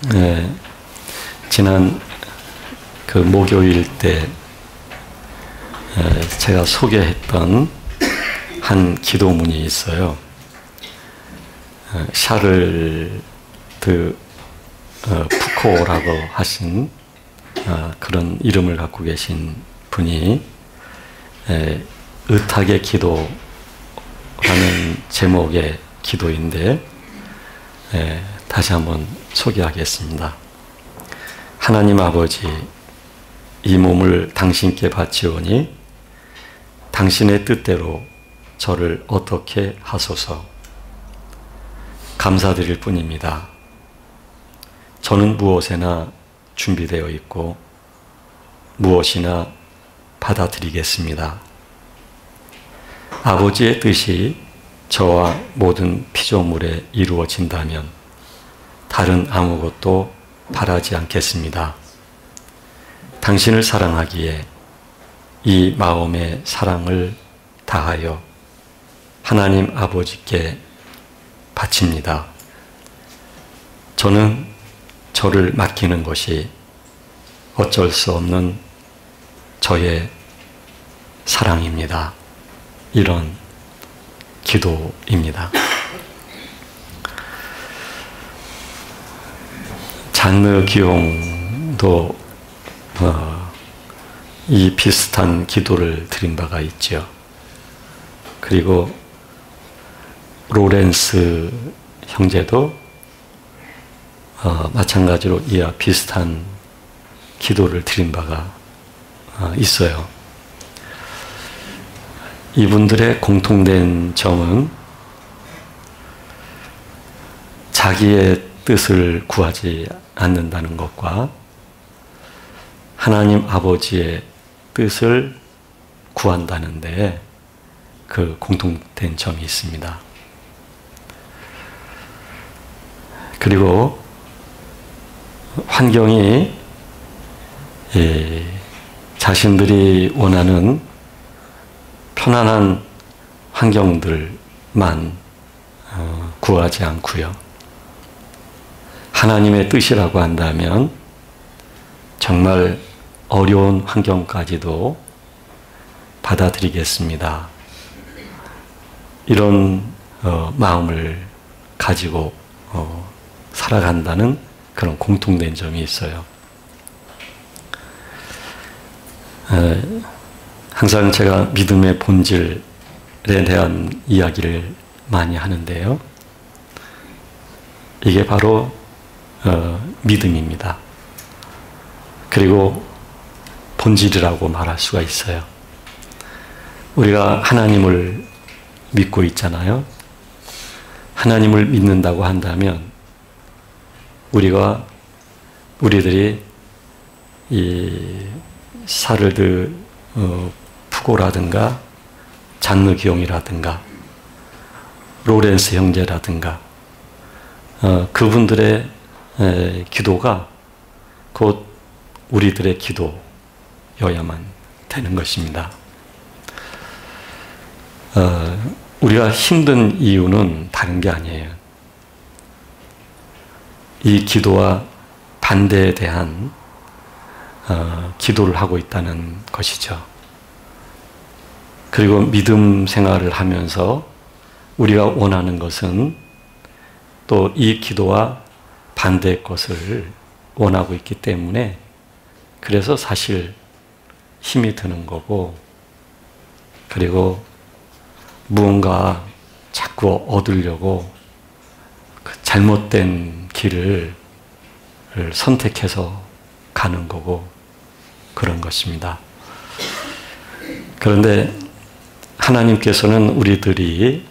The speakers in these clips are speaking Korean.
네, 지난 그 목요일 때 제가 소개했던 한 기도문이 있어요. 샤를드 푸코라고 하신 그런 이름을 갖고 계신 분이 의탁의 기도라는 제목의 기도인데 다시 한번 소개하겠습니다. 하나님 아버지, 이 몸을 당신께 바치오니 당신의 뜻대로 저를 어떻게 하소서. 감사드릴 뿐입니다. 저는 무엇에나 준비되어 있고 무엇이나 받아들이겠습니다. 아버지의 뜻이 저와 모든 피조물에 이루어진다면 다른 아무것도 바라지 않겠습니다. 당신을 사랑하기에 이 마음의 사랑을 다하여 하나님 아버지께 바칩니다. 저는 저를 맡기는 것이 어쩔 수 없는 저의 사랑입니다. 이런 기도입니다. 장르 기용도 이 비슷한 기도를 드린 바가 있죠. 그리고 로렌스 형제도 마찬가지로 이와 비슷한 기도를 드린 바가 있어요. 이분들의 공통된 점은 자기의 뜻을 구하지 않는다는 것과 하나님 아버지의 뜻을 구한다는데 그 공통된 점이 있습니다. 그리고 환경이 자신들이 원하는 편안한 환경들만 구하지 않고요. 하나님의 뜻이라고 한다면 정말 어려운 환경까지도 받아들이겠습니다. 이런 마음을 가지고 살아간다는 그런 공통된 점이 있어요. 항상 제가 믿음의 본질에 대한 이야기를 많이 하는데요. 이게 바로 믿음입니다. 그리고 본질이라고 말할 수가 있어요. 우리가 하나님을 믿고 있잖아요. 하나님을 믿는다고 한다면 우리들이 이 샤를드 푸고라든가 장르 기용이라든가 로렌스 형제라든가 그분들의 기도가 곧 우리들의 기도여야만 되는 것입니다. 우리가 힘든 이유는 다른 게 아니에요. 이 기도와 반대에 대한 기도를 하고 있다는 것이죠. 그리고 믿음 생활을 하면서 우리가 원하는 것은 또 이 기도와 반대의 것을 원하고 있기 때문에 그래서 사실 힘이 드는 거고, 그리고 무언가 자꾸 얻으려고 그 잘못된 길을 선택해서 가는 거고 그런 것입니다. 그런데 하나님께서는 우리들이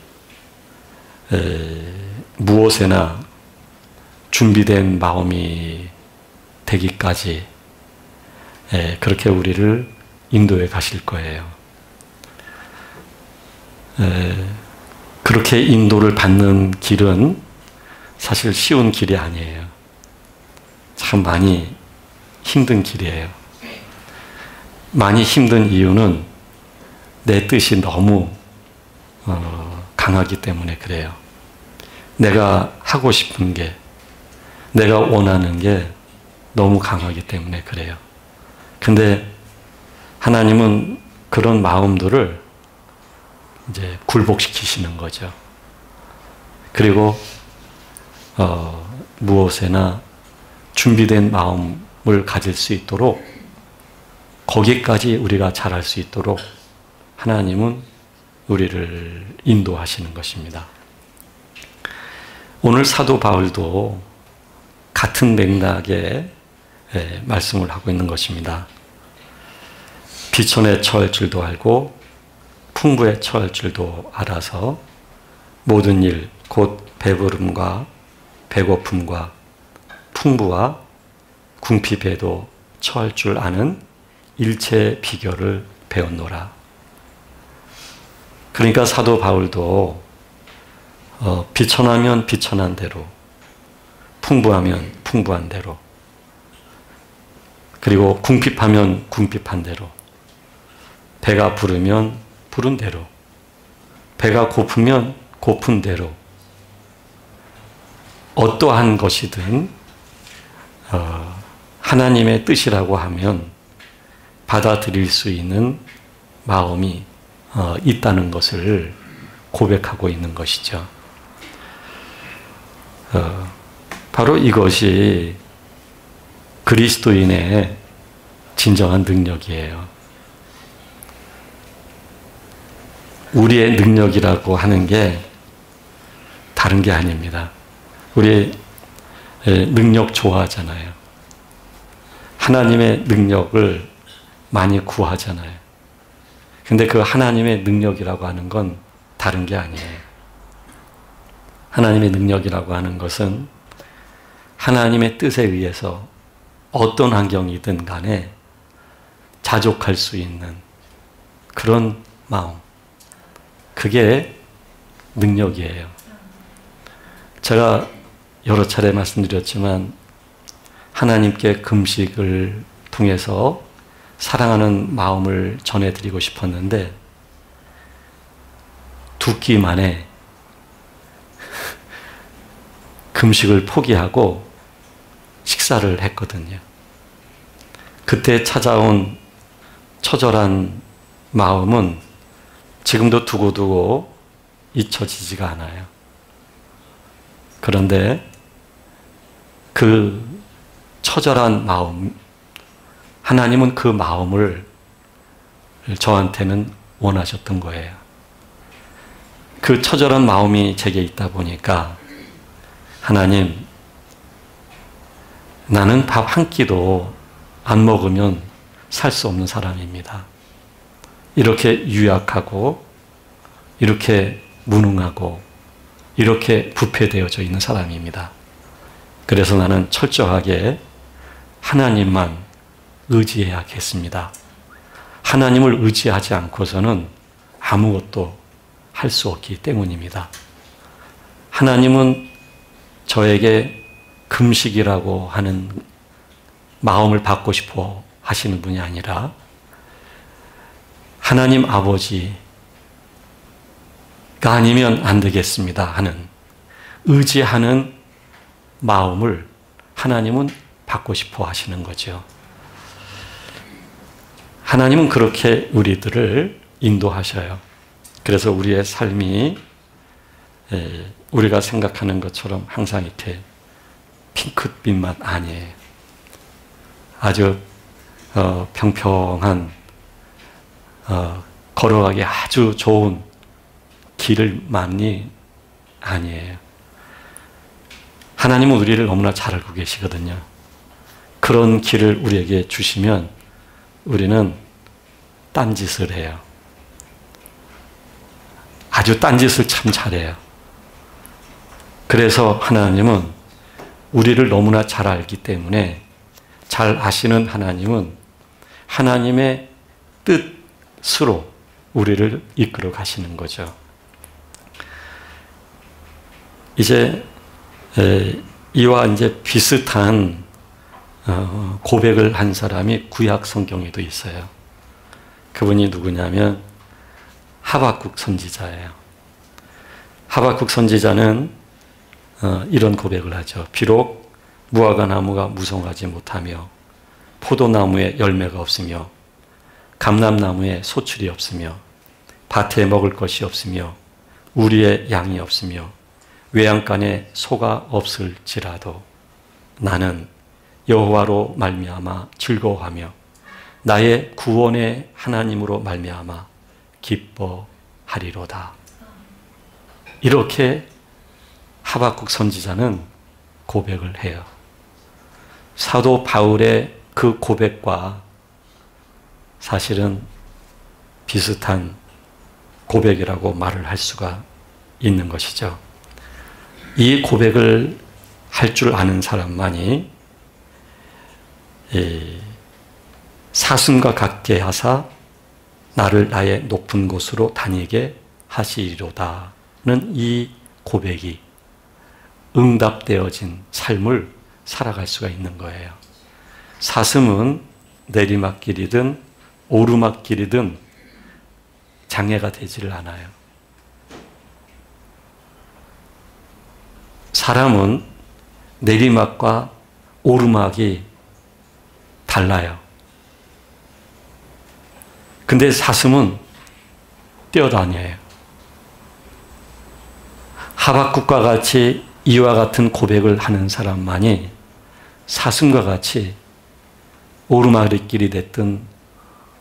무엇에나 준비된 마음이 되기까지 그렇게 우리를 인도해 가실 거예요. 그렇게 인도를 받는 길은 사실 쉬운 길이 아니에요. 참 많이 힘든 길이에요. 많이 힘든 이유는 내 뜻이 너무 강하기 때문에 그래요. 내가 하고 싶은 게, 내가 원하는 게 너무 강하기 때문에 그래요. 근데 하나님은 그런 마음들을 이제 굴복시키시는 거죠. 그리고 무엇에나 준비된 마음을 가질 수 있도록, 거기까지 우리가 잘할 수 있도록 하나님은 우리를 인도하시는 것입니다. 오늘 사도 바울도 같은 맥락의 말씀을 하고 있는 것입니다. 비천에 처할 줄도 알고 풍부에 처할 줄도 알아서 모든 일, 곧 배부름과 배고픔과 풍부와 궁핍에도 처할 줄 아는 일체의 비결을 배웠노라. 그러니까 사도 바울도 비천하면 비천한 대로, 풍부하면 풍부한 대로, 그리고 궁핍하면 궁핍한 대로, 배가 부르면 부른 대로, 배가 고프면 고픈 대로, 어떠한 것이든 하나님의 뜻이라고 하면 받아들일 수 있는 마음이 있다는 것을 고백하고 있는 것이죠. 바로 이것이 그리스도인의 진정한 능력이에요. 우리의 능력이라고 하는 게 다른 게 아닙니다. 우리 능력 좋아하잖아요. 하나님의 능력을 많이 구하잖아요. 근데 그 하나님의 능력이라고 하는 건 다른 게 아니에요. 하나님의 능력이라고 하는 것은 하나님의 뜻에 의해서 어떤 환경이든 간에 자족할 수 있는 그런 마음, 그게 능력이에요. 제가 여러 차례 말씀드렸지만 하나님께 금식을 통해서 사랑하는 마음을 전해드리고 싶었는데 2끼 만에 금식을 포기하고 식사를 했거든요. 그때 찾아온 처절한 마음은 지금도 두고두고 잊혀지지가 않아요. 그런데 그 처절한 마음, 하나님은 그 마음을 저한테는 원하셨던 거예요. 그 처절한 마음이 제게 있다 보니까 하나님, 나는 밥 한 끼도 안 먹으면 살 수 없는 사람입니다. 이렇게 유약하고 이렇게 무능하고 이렇게 부패되어져 있는 사람입니다. 그래서 나는 철저하게 하나님만 의지해야겠습니다. 하나님을 의지하지 않고서는 아무것도 할 수 없기 때문입니다. 하나님은 저에게 금식이라고 하는 마음을 받고 싶어 하시는 분이 아니라 하나님 아버지가 아니면 안 되겠습니다 하는 의지하는 마음을 하나님은 받고 싶어 하시는 거죠. 하나님은 그렇게 우리들을 인도하셔요. 그래서 우리의 삶이 우리가 생각하는 것처럼 항상 이렇게 핑크빛만 아니에요. 아주 평평한 걸어가기 아주 좋은 길만이 아니에요. 하나님은 우리를 너무나 잘 알고 계시거든요. 그런 길을 우리에게 주시면 우리는 딴짓을 해요. 아주 딴짓을 참 잘해요. 그래서 하나님은 우리를 너무나 잘 알기 때문에, 잘 아시는 하나님은 하나님의 뜻으로 우리를 이끌어 가시는 거죠. 이제 이와 이제 비슷한 고백을 한 사람이 구약 성경에도 있어요. 그분이 누구냐면 하박국 선지자예요. 하박국 선지자는 이런 고백을 하죠. 비록 무화과 나무가 무성하지 못하며 포도나무에 열매가 없으며 감람나무에 소출이 없으며 밭에 먹을 것이 없으며 우리의 양이 없으며 외양간에 소가 없을지라도 나는 여호와로 말미암아 즐거워하며 나의 구원의 하나님으로 말미암아 기뻐하리로다. 이렇게 하박국 선지자는 고백을 해요. 사도 바울의 그 고백과 사실은 비슷한 고백이라고 말을 할 수가 있는 것이죠. 이 고백을 할 줄 아는 사람만이 사슴과 같게 하사 나를 나의 높은 곳으로 다니게 하시리로다는 이 고백이 응답되어진 삶을 살아갈 수가 있는 거예요. 사슴은 내리막길이든 오르막길이든 장애가 되지를 않아요. 사람은 내리막과 오르막이 달라요. 근데 사슴은 뛰어다녀요. 하박국과 같이 이와 같은 고백을 하는 사람만이 사슴과 같이 오르막길이 됐든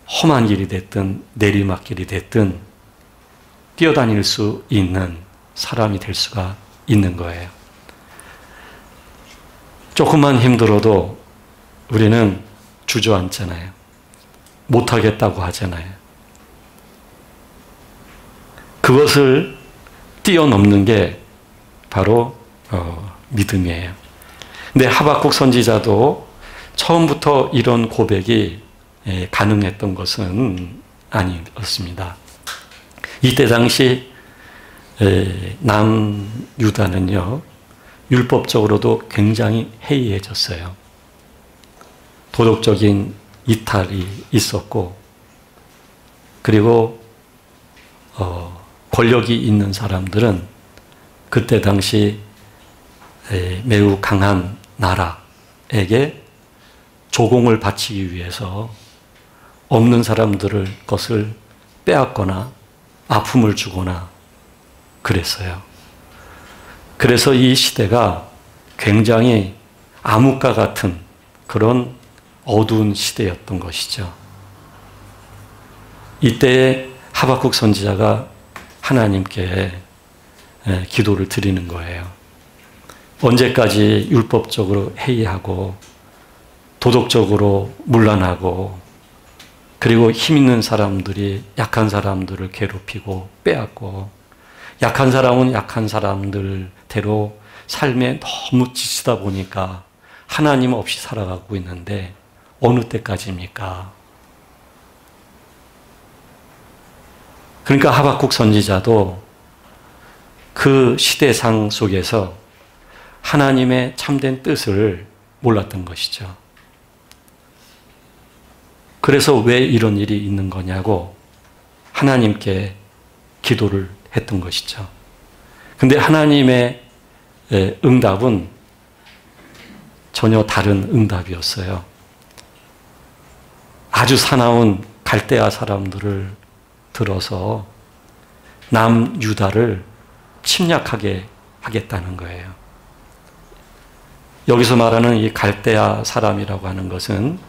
험한 길이 됐든 내리막길이 됐든 뛰어다닐 수 있는 사람이 될 수가 있는 거예요. 조금만 힘들어도 우리는 주저앉잖아요. 못하겠다고 하잖아요. 그것을 뛰어넘는 게 바로 믿음이에요. 근데 하박국 선지자도 처음부터 이런 고백이 가능했던 것은 아니었습니다. 이때 당시 남유다는요, 율법적으로도 굉장히 해이해졌어요. 도덕적인 이탈이 있었고, 그리고 권력이 있는 사람들은 그때 당시 매우 강한 나라에게 조공을 바치기 위해서 없는 사람들을 것을 빼앗거나 아픔을 주거나 그랬어요. 그래서 이 시대가 굉장히 암흑과 같은 그런 어두운 시대였던 것이죠. 이때에 하박국 선지자가 하나님께 기도를 드리는 거예요. 언제까지 율법적으로 해이하고 도덕적으로 문란하고 그리고 힘 있는 사람들이 약한 사람들을 괴롭히고 빼앗고 약한 사람은 약한 사람들대로 삶에 너무 지치다 보니까 하나님 없이 살아가고 있는데 어느 때까지입니까? 그러니까 하박국 선지자도 그 시대상 속에서 하나님의 참된 뜻을 몰랐던 것이죠. 그래서 왜 이런 일이 있는 거냐고 하나님께 기도를 했던 것이죠. 근데 하나님의 응답은 전혀 다른 응답이었어요. 아주 사나운 갈대아 사람들을 들어서 남유다를 침략하게 하겠다는 거예요. 여기서 말하는 이 갈대아 사람이라고 하는 것은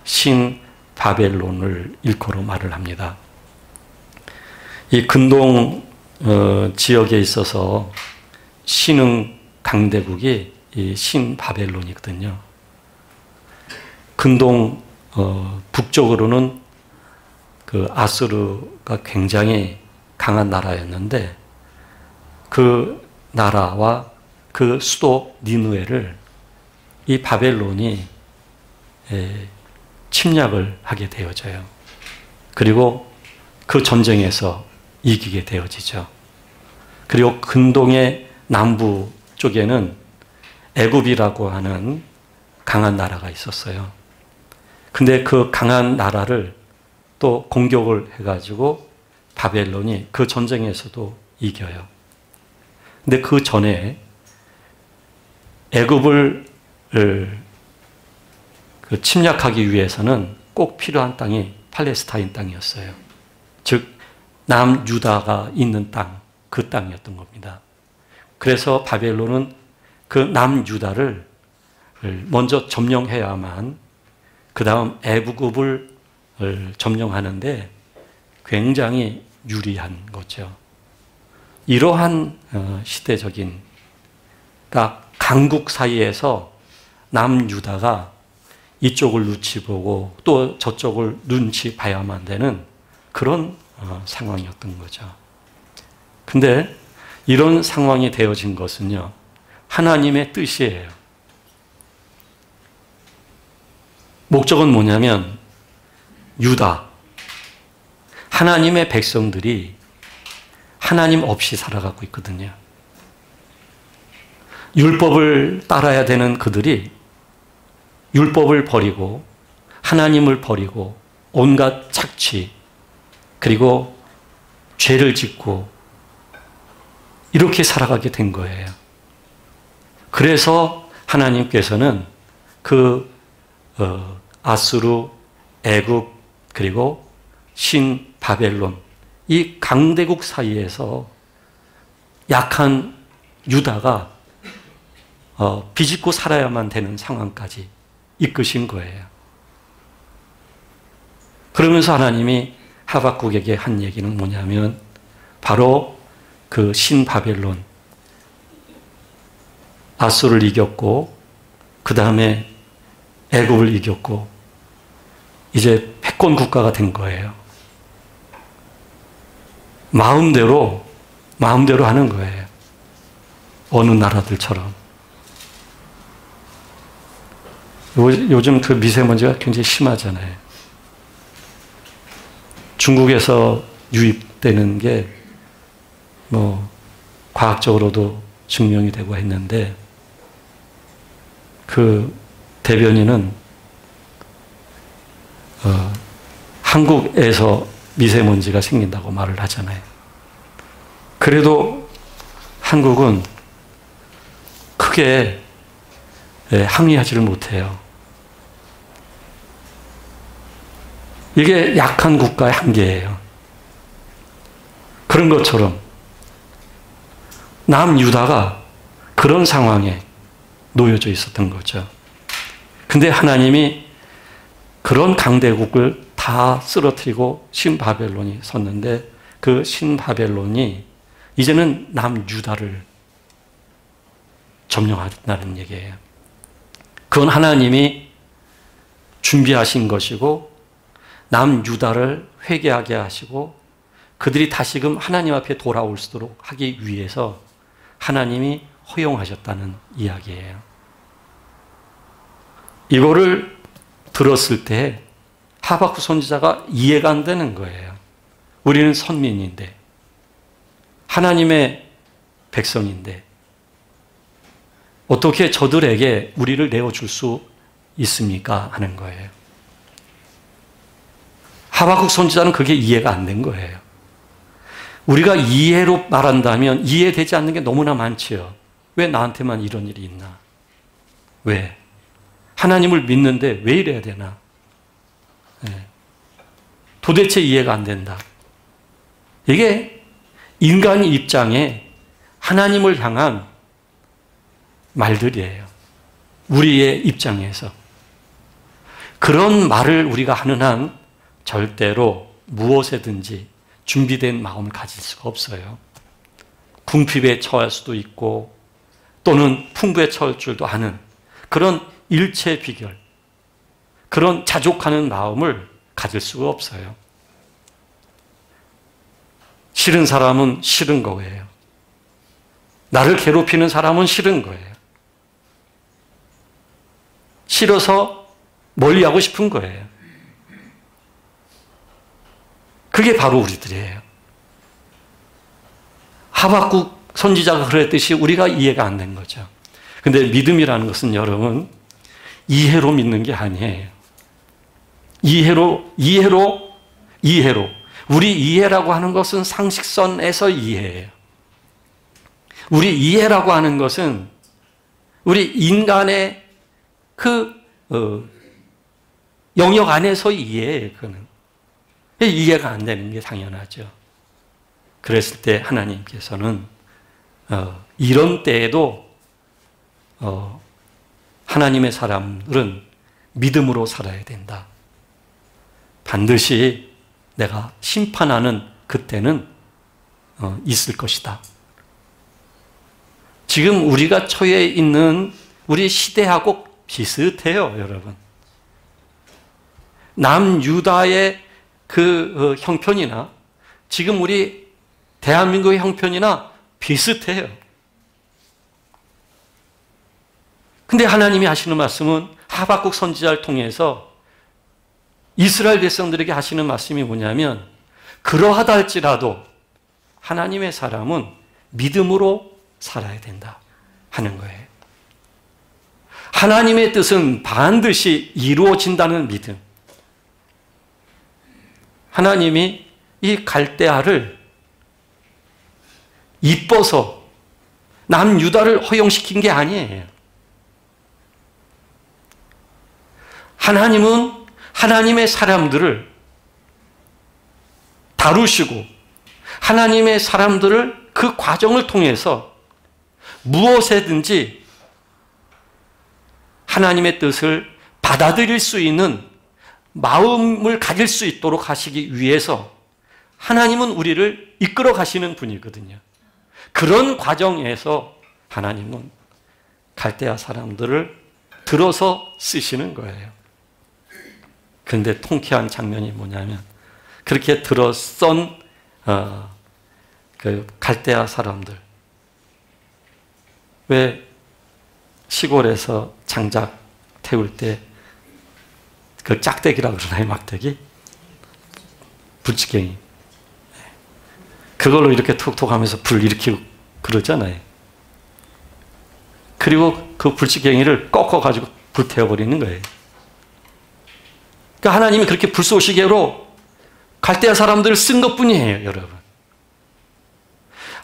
신 바벨론을 일컬어 말을 합니다. 이 근동 지역에 있어서 신흥 강대국이 이 신 바벨론이거든요. 근동 북쪽으로는 그 아수르가 굉장히 강한 나라였는데 그 나라와 그 수도 니느웨를 이 바벨론이 침략을 하게 되어져요. 그리고 그 전쟁에서 이기게 되어지죠. 그리고 근동의 남부 쪽에는 애굽이라고 하는 강한 나라가 있었어요. 근데 그 강한 나라를 또 공격을 해가지고 바벨론이 그 전쟁에서도 이겨요. 근데 그 전에 애굽을 침략하기 위해서는 꼭 필요한 땅이 팔레스타인 땅이었어요. 즉 남유다가 있는 땅, 그 땅이었던 겁니다. 그래서 바벨론은 그 남유다를 먼저 점령해야만 그 다음 애굽을 점령하는데 굉장히 유리한 거죠. 이러한 시대적인, 그러니까 강국 사이에서 남유다가 이쪽을 눈치 보고 또 저쪽을 눈치 봐야만 되는 그런 상황이었던 거죠. 근데 이런 상황이 되어진 것은요, 하나님의 뜻이에요. 목적은 뭐냐면 유다, 하나님의 백성들이 하나님 없이 살아가고 있거든요. 율법을 따라야 되는 그들이 율법을 버리고 하나님을 버리고 온갖 착취 그리고 죄를 짓고 이렇게 살아가게 된 거예요. 그래서 하나님께서는 그 아수르, 애굽 그리고 신 바벨론 이 강대국 사이에서 약한 유다가 비집고 살아야만 되는 상황까지 이끄신 거예요. 그러면서 하나님이 하박국에게 한 얘기는 뭐냐면 바로 그 신바벨론, 아수를 이겼고 그 다음에 애굽을 이겼고 이제 패권 국가가 된 거예요. 마음대로 하는 거예요. 어느 나라들처럼. 요즘 그 미세먼지가 굉장히 심하잖아요. 중국에서 유입되는 게 과학적으로도 증명이 되고 했는데 그 대변인은 한국에서 미세먼지가 생긴다고 말을 하잖아요. 그래도 한국은 크게 항의하지를 못해요. 이게 약한 국가의 한계예요. 그런 것처럼 남유다가 그런 상황에 놓여져 있었던 거죠. 근데 하나님이 그런 강대국을 다 쓰러뜨리고 신바벨론이 섰는데 그 신바벨론이 이제는 남유다를 점령한다는 얘기예요. 그건 하나님이 준비하신 것이고 남유다를 회개하게 하시고 그들이 다시금 하나님 앞에 돌아올 수 있도록 하기 위해서 하나님이 허용하셨다는 이야기예요. 이거를 들었을 때 하박국 선지자가 이해가 안 되는 거예요. 우리는 선민인데 하나님의 백성인데 어떻게 저들에게 우리를 내어줄 수 있습니까? 하는 거예요. 하박국 선지자는 그게 이해가 안 된 거예요. 우리가 이해로 말한다면 이해되지 않는 게 너무나 많지요. 왜 나한테만 이런 일이 있나? 왜? 하나님을 믿는데 왜 이래야 되나? 네. 도대체 이해가 안 된다. 이게 인간의 입장에 하나님을 향한 말들이에요. 우리의 입장에서. 그런 말을 우리가 하는 한 절대로 무엇에든지 준비된 마음을 가질 수가 없어요. 궁핍에 처할 수도 있고 또는 풍부에 처할 줄도 아는 그런 일체 비결, 그런 자족하는 마음을 가질 수가 없어요. 싫은 사람은 싫은 거예요. 나를 괴롭히는 사람은 싫은 거예요. 싫어서 멀리하고 싶은 거예요. 그게 바로 우리들이에요. 하박국 선지자가 그랬듯이 우리가 이해가 안 된 거죠. 근데 믿음이라는 것은 여러분 이해로 믿는 게 아니에요. 이해로. 우리 이해라고 하는 것은 상식선에서 이해예요. 우리 이해라고 하는 것은 우리 인간의 그 영역 안에서 이해해요. 그거는 이해가 안 되는 게 당연하죠. 그랬을 때 하나님께서는 이런 때에도 하나님의 사람들은 믿음으로 살아야 된다. 반드시 내가 심판하는 그때는 있을 것이다. 지금 우리가 처해 있는 우리 시대하고 비슷해요, 여러분. 남유다의 그 형편이나 지금 우리 대한민국의 형편이나 비슷해요. 근데 하나님이 하시는 말씀은 하박국 선지자를 통해서 이스라엘 백성들에게 하시는 말씀이 뭐냐면, 그러하다 할지라도 하나님의 사람은 믿음으로 살아야 된다 하는 거예요. 하나님의 뜻은 반드시 이루어진다는 믿음. 하나님이 이 갈대아를 이뻐서 남유다를 허용시킨 게 아니에요. 하나님은 하나님의 사람들을 다루시고 하나님의 사람들을 그 과정을 통해서 무엇에든지 하나님의 뜻을 받아들일 수 있는 마음을 가질 수 있도록 하시기 위해서 하나님은 우리를 이끌어 가시는 분이거든요. 그런 과정에서 하나님은 갈대아 사람들을 들어서 쓰시는 거예요. 그런데 통쾌한 장면이 뭐냐면, 그렇게 들어선 그 갈대아 사람들, 왜 시골에서 장작 태울 때 그 짝대기라고 그러나요? 막대기? 불치갱이. 그걸로 이렇게 톡톡 하면서 불 일으키고 그러잖아요. 그리고 그 불치갱이를 꺾어가지고 불태워버리는 거예요. 그러니까 하나님이 그렇게 불쏘시개로 갈대아 사람들을 쓴 것뿐이에요, 여러분.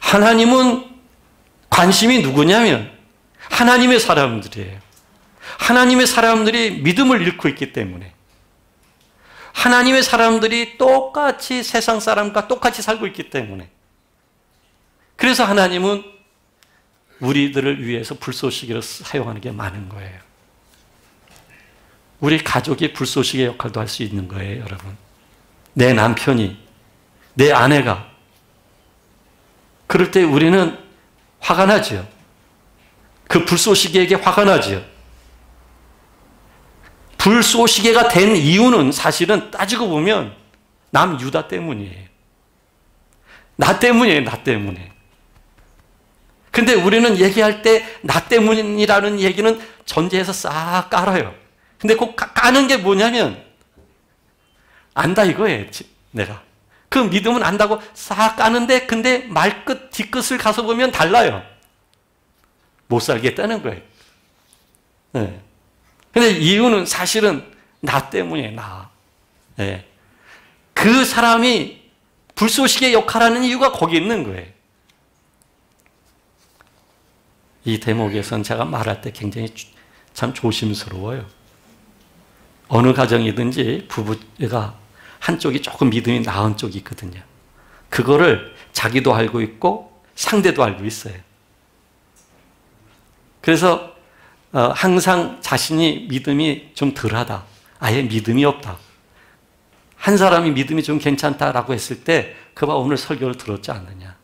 하나님은 관심이 누구냐면 하나님의 사람들이에요. 하나님의 사람들이 믿음을 잃고 있기 때문에, 하나님의 사람들이 똑같이 세상 사람과 똑같이 살고 있기 때문에, 그래서 하나님은 우리들을 위해서 불쏘시개를 사용하는 게 많은 거예요. 우리 가족이 불쏘시개 역할도 할 수 있는 거예요, 여러분. 내 남편이, 내 아내가 그럴 때 우리는 화가 나죠. 그 불쏘시개에게 화가 나죠. 불쏘시개가 된 이유는 사실은 따지고 보면 남유다 때문이에요. 나 때문이에요, 나 때문에. 근데 우리는 얘기할 때 나 때문이라는 얘기는 전제해서 싹 깔아요. 근데 그 까는 게 뭐냐면, 안다 이거예요, 내가. 그 믿음은 안다고 싹 까는데, 근데 말끝, 뒤끝을 가서 보면 달라요. 못 살겠다는 거예요. 네. 근데 이유는 사실은 나 때문이에요, 나. 네. 그 사람이 불쏘시개 역할하는 이유가 거기 있는 거예요. 이 대목에서는 제가 말할 때 굉장히 참 조심스러워요. 어느 가정이든지 부부가 한쪽이 조금 믿음이 나은 쪽이 있거든요. 그거를 자기도 알고 있고 상대도 알고 있어요. 그래서 항상 자신이 믿음이 좀 덜하다, 아예 믿음이 없다, 한 사람이 믿음이 좀 괜찮다라고 했을 때, 그 봐 오늘 설교를 들었지 않느냐.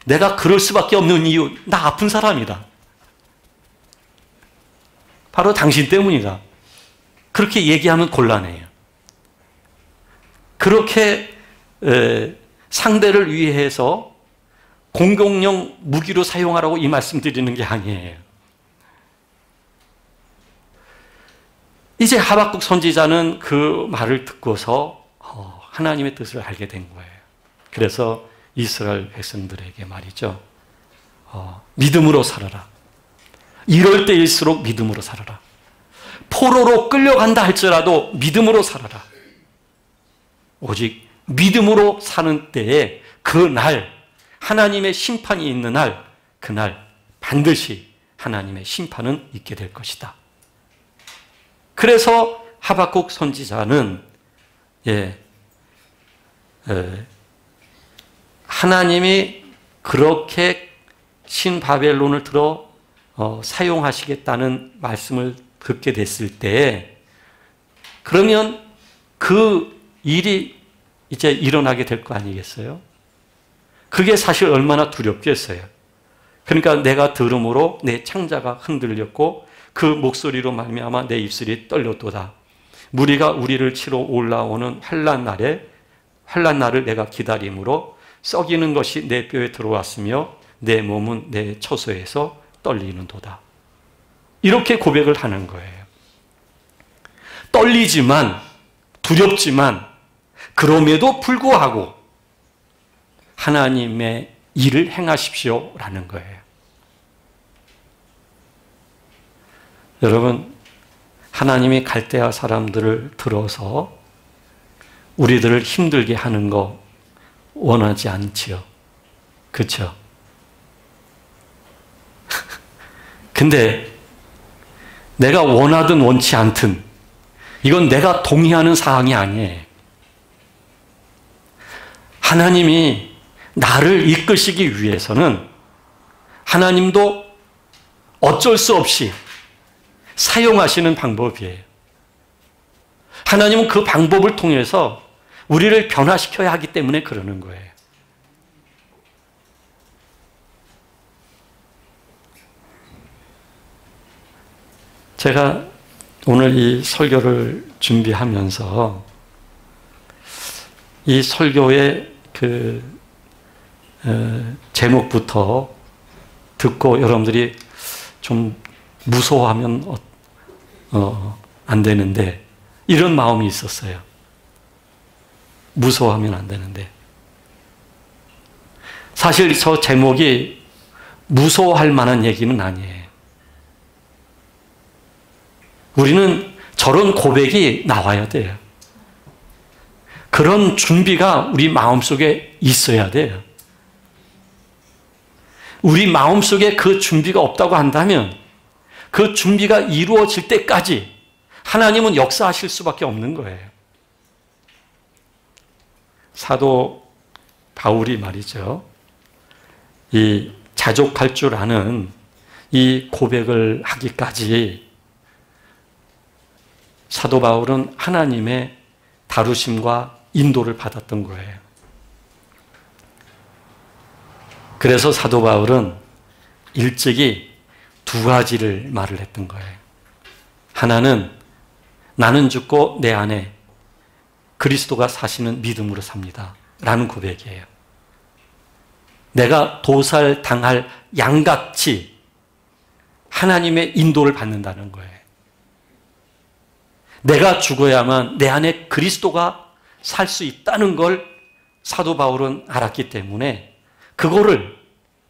내가 그럴 수밖에 없는 이유, 나 아픈 사람이다. 바로 당신 때문이다. 그렇게 얘기하면 곤란해요. 그렇게 상대를 위해서 공격용 무기로 사용하라고 이 말씀 드리는 게 아니에요. 이제 하박국 선지자는 그 말을 듣고서 하나님의 뜻을 알게 된 거예요. 그래서 이스라엘 백성들에게 말이죠. 믿음으로 살아라. 이럴 때일수록 믿음으로 살아라. 포로로 끌려간다 할지라도 믿음으로 살아라. 오직 믿음으로 사는 때에 그날, 하나님의 심판이 있는 날, 그날 반드시 하나님의 심판은 있게 될 것이다. 그래서 하박국 선지자는 하나님이 그렇게 신바벨론을 들어 사용하시겠다는 말씀을 듣게 됐을 때, 그러면 그 일이 이제 일어나게 될 거 아니겠어요? 그게 사실 얼마나 두렵겠어요. 그러니까 내가 들음으로 내 창자가 흔들렸고 그 목소리로 말미암아 내 입술이 떨렸도다. 무리가 우리를 치러 올라오는 환난 날을 내가 기다림으로 썩이는 것이 내 뼈에 들어왔으며 내 몸은 내 처소에서 떨리는도다. 이렇게 고백을 하는 거예요. 떨리지만, 두렵지만, 그럼에도 불구하고 하나님의 일을 행하십시오라는 거예요. 여러분, 하나님이 갈대아 사람들을 들어서 우리들을 힘들게 하는 거 원하지 않지요. 그렇죠? 근데 내가 원하든 원치 않든 이건 내가 동의하는 사항이 아니에요. 하나님이 나를 이끄시기 위해서는 하나님도 어쩔 수 없이 사용하시는 방법이에요. 하나님은 그 방법을 통해서 우리를 변화시켜야 하기 때문에 그러는 거예요. 제가 오늘 이 설교를 준비하면서 이 설교의 제목부터 듣고 여러분들이 좀 무서워하면 안 되는데, 이런 마음이 있었어요. 무서워하면 안 되는데. 사실 저 제목이 무서워할 만한 얘기는 아니에요. 우리는 저런 고백이 나와야 돼요. 그런 준비가 우리 마음속에 있어야 돼요. 우리 마음속에 그 준비가 없다고 한다면 그 준비가 이루어질 때까지 하나님은 역사하실 수밖에 없는 거예요. 사도 바울이 말이죠, 이 자족할 줄 아는 이 고백을 하기까지 사도 바울은 하나님의 다루심과 인도를 받았던 거예요. 그래서 사도 바울은 일찍이 두 가지를 말을 했던 거예요. 하나는 나는 죽고 내 안에 그리스도가 사시는 믿음으로 삽니다 라는 고백이에요. 내가 도살당할 양같이 하나님의 인도를 받는다는 거예요. 내가 죽어야만 내 안에 그리스도가 살 수 있다는 걸 사도 바울은 알았기 때문에 그거를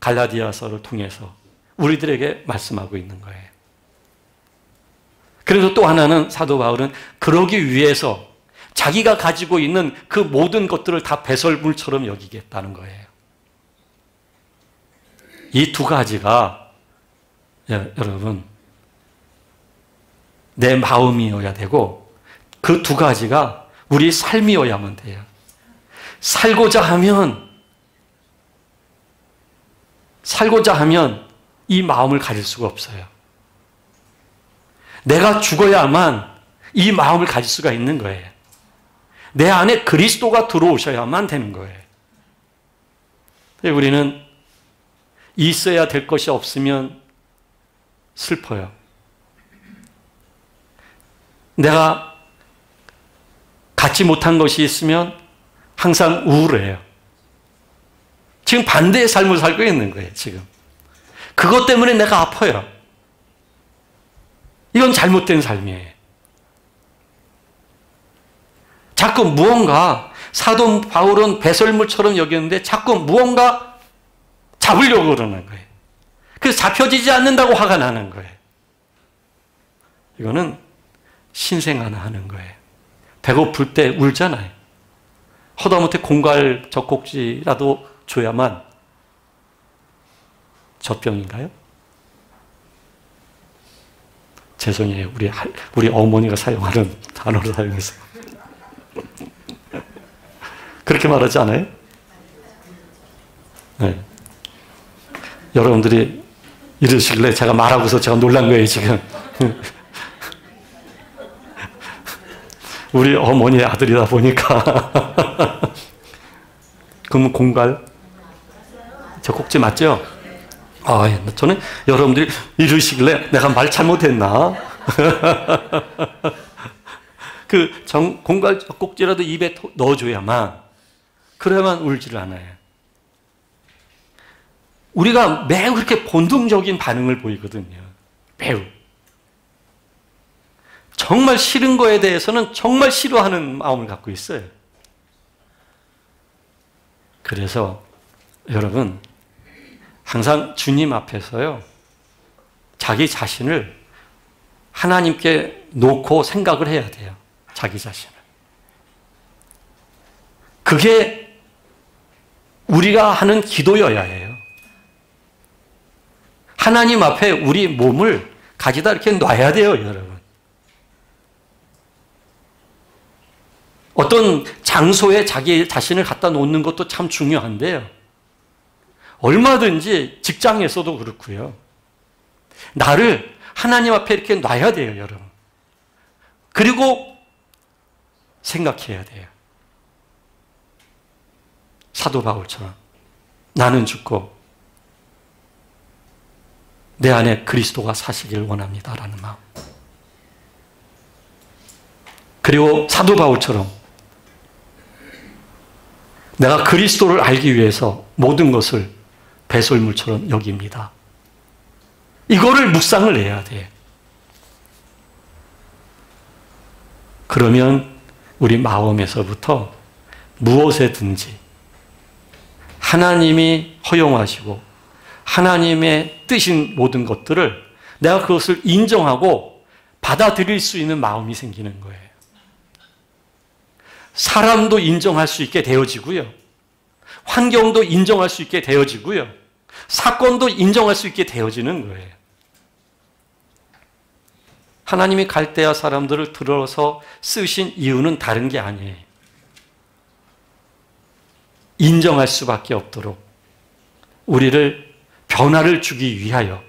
갈라디아서를 통해서 우리들에게 말씀하고 있는 거예요. 그래서 또 하나는 사도 바울은 그러기 위해서 자기가 가지고 있는 그 모든 것들을 다 배설물처럼 여기겠다는 거예요. 이 두 가지가 여러분 내 마음이어야 되고 그 두 가지가 우리 삶이어야만 돼요. 살고자 하면 이 마음을 가질 수가 없어요. 내가 죽어야만 이 마음을 가질 수가 있는 거예요. 내 안에 그리스도가 들어오셔야만 되는 거예요. 우리는 있어야 될 것이 없으면 슬퍼요. 내가 갖지 못한 것이 있으면 항상 우울해요. 지금 반대의 삶을 살고 있는 거예요, 지금. 그것 때문에 내가 아파요. 이건 잘못된 삶이에요. 자꾸 무언가, 사도 바울은 배설물처럼 여겼는데 자꾸 무언가 잡으려고 그러는 거예요. 그래서 잡혀지지 않는다고 화가 나는 거예요. 이거는 신생 하나 하는 거예요. 배고플 때 울잖아요. 허다못해 공갈 젖꼭지라도 줘야만 젖병인가요? 죄송해요. 우리 어머니가 사용하는 단어를 사용해서. 그렇게 말하지 않아요? 네. 여러분들이 이러시길래 제가 말하고서 제가 놀란 거예요, 지금. 우리 어머니의 아들이다 보니까. 그러면 공갈? 저 꼭지 맞죠? 저는 여러분들이 이러시길래 내가 말 잘못했나? 공갈 꼭지라도 입에 넣어줘야만, 그래야만 울지를 않아요. 우리가 매우 그렇게 본능적인 반응을 보이거든요. 매우. 정말 싫은 거에 대해서는 정말 싫어하는 마음을 갖고 있어요. 그래서 여러분, 항상 주님 앞에서요, 자기 자신을 하나님께 놓고 생각을 해야 돼요. 자기 자신을. 그게 우리가 하는 기도여야 해요. 하나님 앞에 우리 몸을 가져다 이렇게 놔야 돼요, 여러분. 어떤 장소에 자기 자신을 갖다 놓는 것도 참 중요한데요. 얼마든지 직장에서도 그렇고요. 나를 하나님 앞에 이렇게 놔야 돼요, 여러분. 그리고 생각해야 돼요. 사도 바울처럼 나는 죽고 내 안에 그리스도가 사시길 원합니다라는 마음. 그리고 사도 바울처럼 내가 그리스도를 알기 위해서 모든 것을 배설물처럼 여깁니다. 이거를 묵상을 해야 돼요. 그러면 우리 마음에서부터 무엇에든지 하나님이 허용하시고 하나님의 뜻인 모든 것들을 내가 그것을 인정하고 받아들일 수 있는 마음이 생기는 거예요. 사람도 인정할 수 있게 되어지고요. 환경도 인정할 수 있게 되어지고요. 사건도 인정할 수 있게 되어지는 거예요. 하나님이 갈대아 사람들을 들어서 쓰신 이유는 다른 게 아니에요. 인정할 수밖에 없도록 우리를 변화를 주기 위하여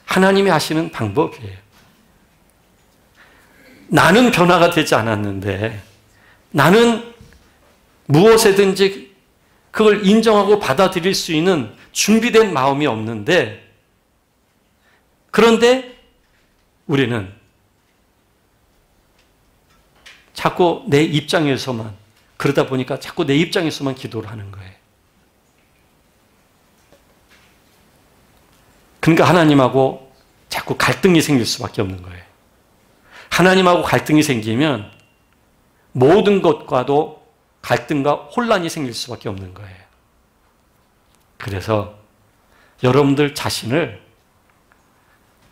하나님이 하시는 방법이에요. 나는 변화가 되지 않았는데 나는 무엇에든지 그걸 인정하고 받아들일 수 있는 준비된 마음이 없는데, 그런데 우리는 자꾸 내 입장에서만, 그러다 보니까 자꾸 내 입장에서만 기도를 하는 거예요. 그러니까 하나님하고 자꾸 갈등이 생길 수밖에 없는 거예요. 하나님하고 갈등이 생기면 모든 것과도 갈등과 혼란이 생길 수밖에 없는 거예요. 그래서 여러분들 자신을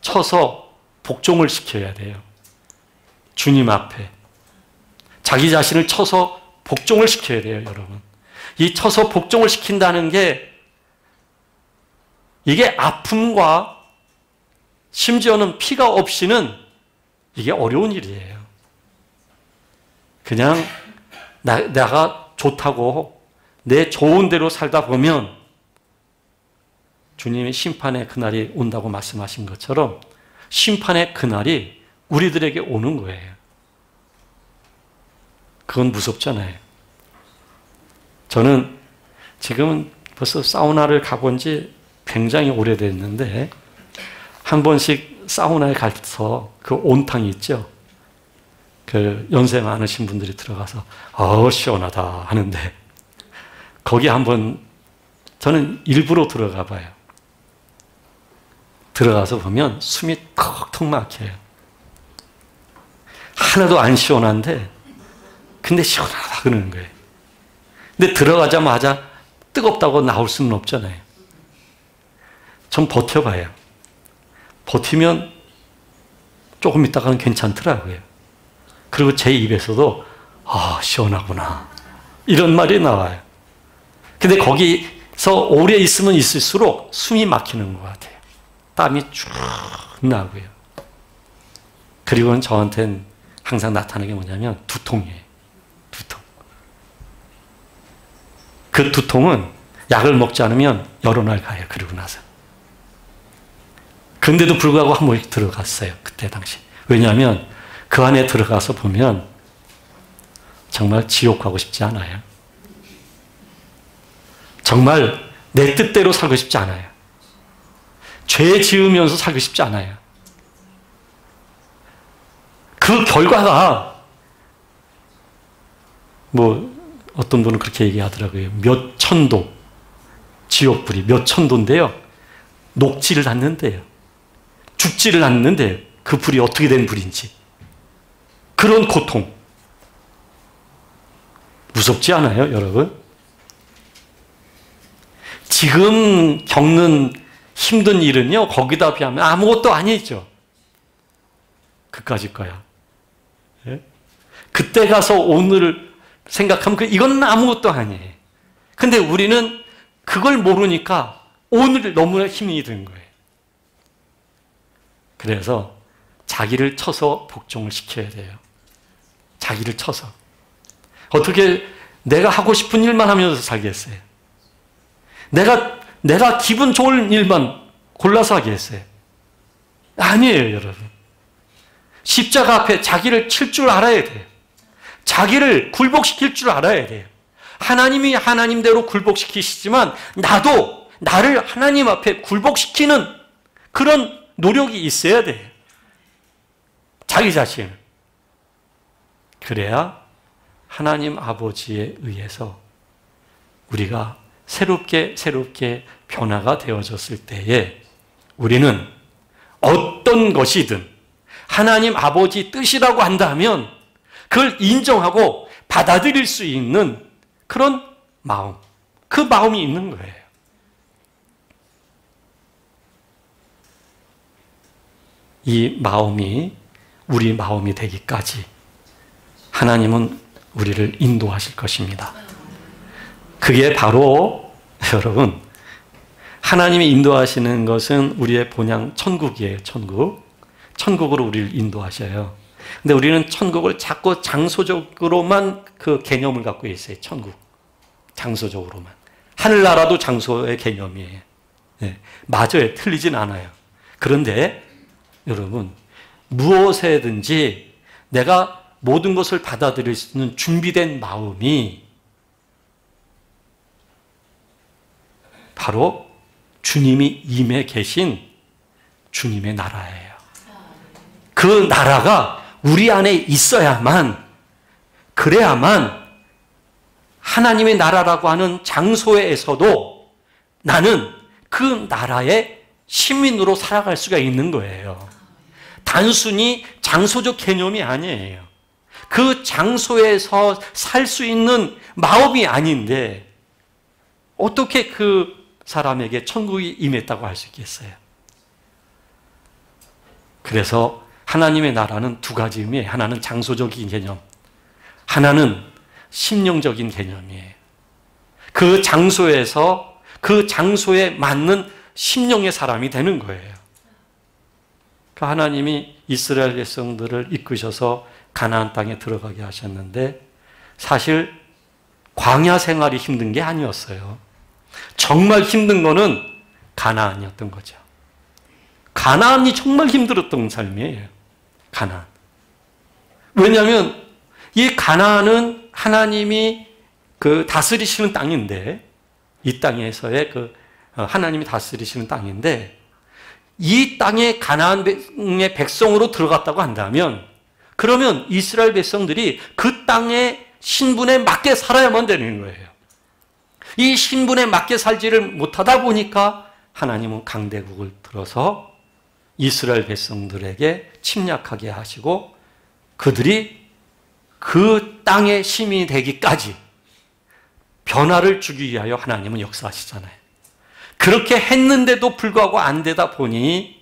쳐서 복종을 시켜야 돼요. 주님 앞에. 자기 자신을 쳐서 복종을 시켜야 돼요, 여러분. 이 쳐서 복종을 시킨다는 게 이게 아픔과 심지어는 피가 없이는 이게 어려운 일이에요. 그냥 내가 좋다고 내 좋은 대로 살다 보면 주님이 심판의 그날이 온다고 말씀하신 것처럼 심판의 그날이 우리들에게 오는 거예요. 그건 무섭잖아요. 저는 지금은 벌써 사우나를 가본 지 굉장히 오래됐는데 한 번씩 사우나에 가서 그 온탕이 있죠. 그 연세 많으신 분들이 들어가서 시원하다 하는데 거기 한번 저는 일부러 들어가 봐요. 들어가서 보면 숨이 턱턱 막혀요. 하나도 안 시원한데 근데 시원하다 그러는 거예요. 근데 들어가자마자 뜨겁다고 나올 수는 없잖아요. 좀 버텨봐요. 버티면 조금 있다가는 괜찮더라고요. 그리고 제 입에서도 시원하구나 이런 말이 나와요. 근데 거기서 오래 있으면 있을수록 숨이 막히는 것 같아요. 땀이 쭉 나고요. 그리고는 저한테는 항상 나타나는 게 뭐냐면 두통이에요. 두통. 그 두통은 약을 먹지 않으면 여러 날 가요. 그러고 나서. 근데도 불구하고 한 번씩 들어갔어요. 그때 당시. 왜냐하면 그 안에 들어가서 보면 정말 지옥 가고 싶지 않아요. 정말 내 뜻대로 살고 싶지 않아요. 죄 지으면서 살고 싶지 않아요. 그 결과가 어떤 분은 그렇게 얘기하더라고요. 몇 천도, 지옥불이 몇 천도인데요. 녹지를 않는데요. 죽지를 않는데요. 그 불이 어떻게 된 불인지. 그런 고통. 무섭지 않아요, 여러분? 지금 겪는 힘든 일은요, 거기다 비하면 아무것도 아니죠. 그까짓 거야. 예? 그때 가서 오늘을 생각하면 이건 아무것도 아니에요. 근데 우리는 그걸 모르니까 오늘 너무나 힘이 드는 거예요. 그래서 자기를 쳐서 복종을 시켜야 돼요. 자기를 쳐서. 어떻게 내가 하고 싶은 일만 하면서 살겠어요? 내가 기분 좋은 일만 골라서 하겠어요? 아니에요, 여러분. 십자가 앞에 자기를 칠 줄 알아야 돼요. 자기를 굴복시킬 줄 알아야 돼요. 하나님이 하나님대로 굴복시키시지만 나도 나를 하나님 앞에 굴복시키는 그런 노력이 있어야 돼요. 자기 자신을. 그래야 하나님 아버지에 의해서 우리가 새롭게 변화가 되어졌을 때에 우리는 어떤 것이든 하나님 아버지 뜻이라고 한다면 그걸 인정하고 받아들일 수 있는 그런 마음, 그 마음이 있는 거예요. 이 마음이 우리 마음이 되기까지 하나님은 우리를 인도하실 것입니다. 그게 바로 여러분, 하나님이 인도하시는 것은 우리의 본향 천국이에요. 천국으로 우리를 인도하셔요. 근데 우리는 천국을 자꾸 장소적으로만 그 개념을 갖고 있어요. 천국. 장소적으로만. 하늘나라도 장소의 개념이에요. 네, 맞아요. 틀리진 않아요. 그런데 여러분, 무엇에든지 내가 모든 것을 받아들일 수 있는 준비된 마음이 바로 주님이 임해 계신 주님의 나라예요. 그 나라가 우리 안에 있어야만, 그래야만 하나님의 나라라고 하는 장소에서도 나는 그 나라의 시민으로 살아갈 수가 있는 거예요. 단순히 장소적 개념이 아니에요. 그 장소에서 살 수 있는 마음이 아닌데 어떻게 그 사람에게 천국이 임했다고 할 수 있겠어요? 그래서 하나님의 나라는 두 가지 의미예요. 하나는 장소적인 개념, 하나는 심령적인 개념이에요. 그 장소에서 그 장소에 맞는 심령의 사람이 되는 거예요. 하나님이 이스라엘 백성들을 이끄셔서 가나안 땅에 들어가게 하셨는데 사실 광야 생활이 힘든 게 아니었어요. 정말 힘든 거는 가나안이었던 거죠. 가나안이 정말 힘들었던 삶이에요. 가나안. 왜냐하면 이 가나안은 하나님이 그 다스리시는 땅인데, 이 땅에서의 그 하나님이 다스리시는 땅인데, 이 땅에 가나안의 백성으로 들어갔다고 한다면, 그러면 이스라엘 백성들이 그 땅의 신분에 맞게 살아야만 되는 거예요. 이 신분에 맞게 살지를 못하다 보니까 하나님은 강대국을 들어서 이스라엘 백성들에게 침략하게 하시고 그들이 그 땅의 시민이 되기까지 변화를 주기 위하여 하나님은 역사하시잖아요. 그렇게 했는데도 불구하고 안 되다 보니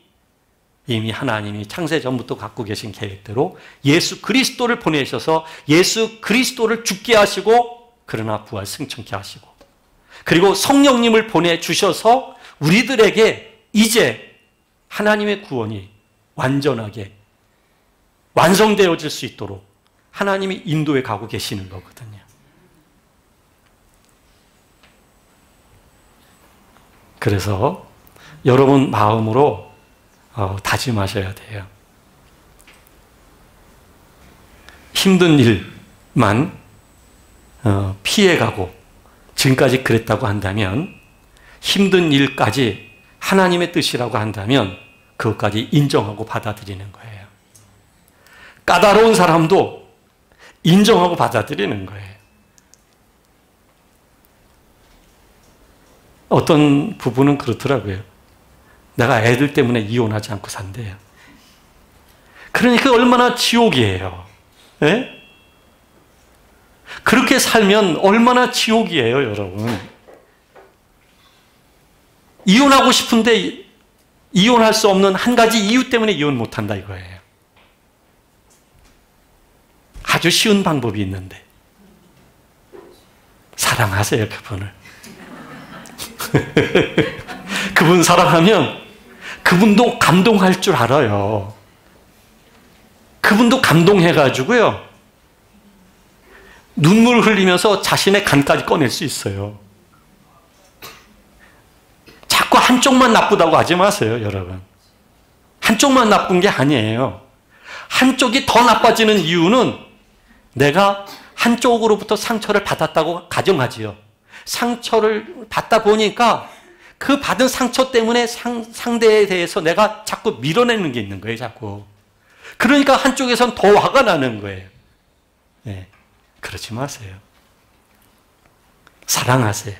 이미 하나님이 창세 전부터 갖고 계신 계획대로 예수 그리스도를 보내셔서 예수 그리스도를 죽게 하시고 그러나 부활 승천케 하시고 그리고 성령님을 보내주셔서 우리들에게 이제 하나님의 구원이 완전하게 완성되어질 수 있도록 하나님이 인도해 가고 계시는 거거든요. 그래서 여러분 마음으로 다짐하셔야 돼요. 힘든 일만 피해가고 지금까지 그랬다고 한다면, 힘든 일까지 하나님의 뜻이라고 한다면 그것까지 인정하고 받아들이는 거예요. 까다로운 사람도 인정하고 받아들이는 거예요. 어떤 부부는 그렇더라고요. 내가 애들 때문에 이혼하지 않고 산대요. 그러니까 얼마나 지옥이에요. 예? 그렇게 살면 얼마나 지옥이에요, 여러분. 이혼하고 싶은데 이혼할 수 없는 한 가지 이유 때문에 이혼 못한다 이거예요. 아주 쉬운 방법이 있는데 사랑하세요, 그분을. 그분 사랑하면 그분도 감동할 줄 알아요. 그분도 감동해가지고요, 눈물을 흘리면서 자신의 간까지 꺼낼 수 있어요. 자꾸 한쪽만 나쁘다고 하지 마세요, 여러분. 한쪽만 나쁜 게 아니에요. 한쪽이 더 나빠지는 이유는 내가 한쪽으로부터 상처를 받았다고 가정하지요. 상처를 받다 보니까 그 받은 상처 때문에 상대에 대해서 내가 자꾸 밀어내는 게 있는 거예요, 자꾸. 그러니까 한쪽에선 더 화가 나는 거예요. 네, 그러지 마세요. 사랑하세요.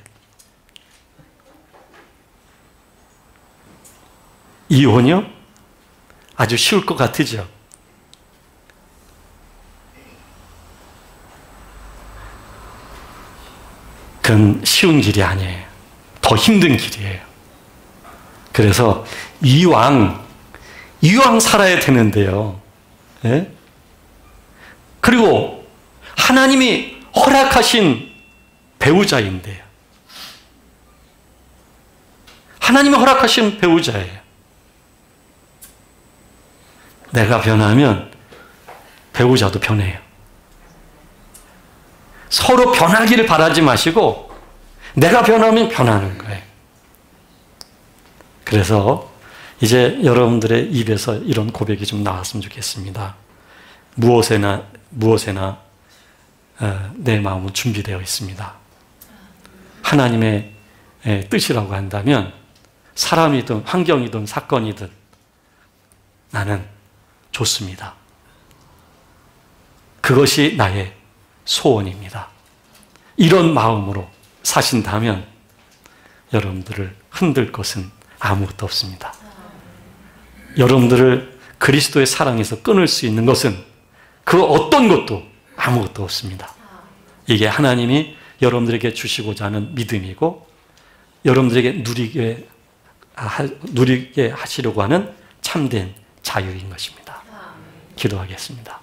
이혼이요? 아주 쉬울 것 같으죠? 그건 쉬운 길이 아니에요. 더 힘든 길이에요. 그래서 이왕 살아야 되는데요. 예? 그리고 하나님이 허락하신 배우자인데요. 하나님이 허락하신 배우자예요. 내가 변하면 배우자도 변해요. 서로 변하기를 바라지 마시고 내가 변하면 변하는 거예요. 그래서 이제 여러분들의 입에서 이런 고백이 좀 나왔으면 좋겠습니다. 무엇에나 내 마음은 준비되어 있습니다. 하나님의 뜻이라고 한다면 사람이든 환경이든 사건이든 나는 좋습니다. 그것이 나의 소원입니다. 이런 마음으로 사신다면 여러분들을 흔들 것은 아무것도 없습니다. 여러분들을 그리스도의 사랑에서 끊을 수 있는 것은 그 어떤 것도 아무것도 없습니다. 이게 하나님이 여러분들에게 주시고자 하는 믿음이고 여러분들에게 누리게 하시려고 하는 참된 자유인 것입니다. 기도하겠습니다.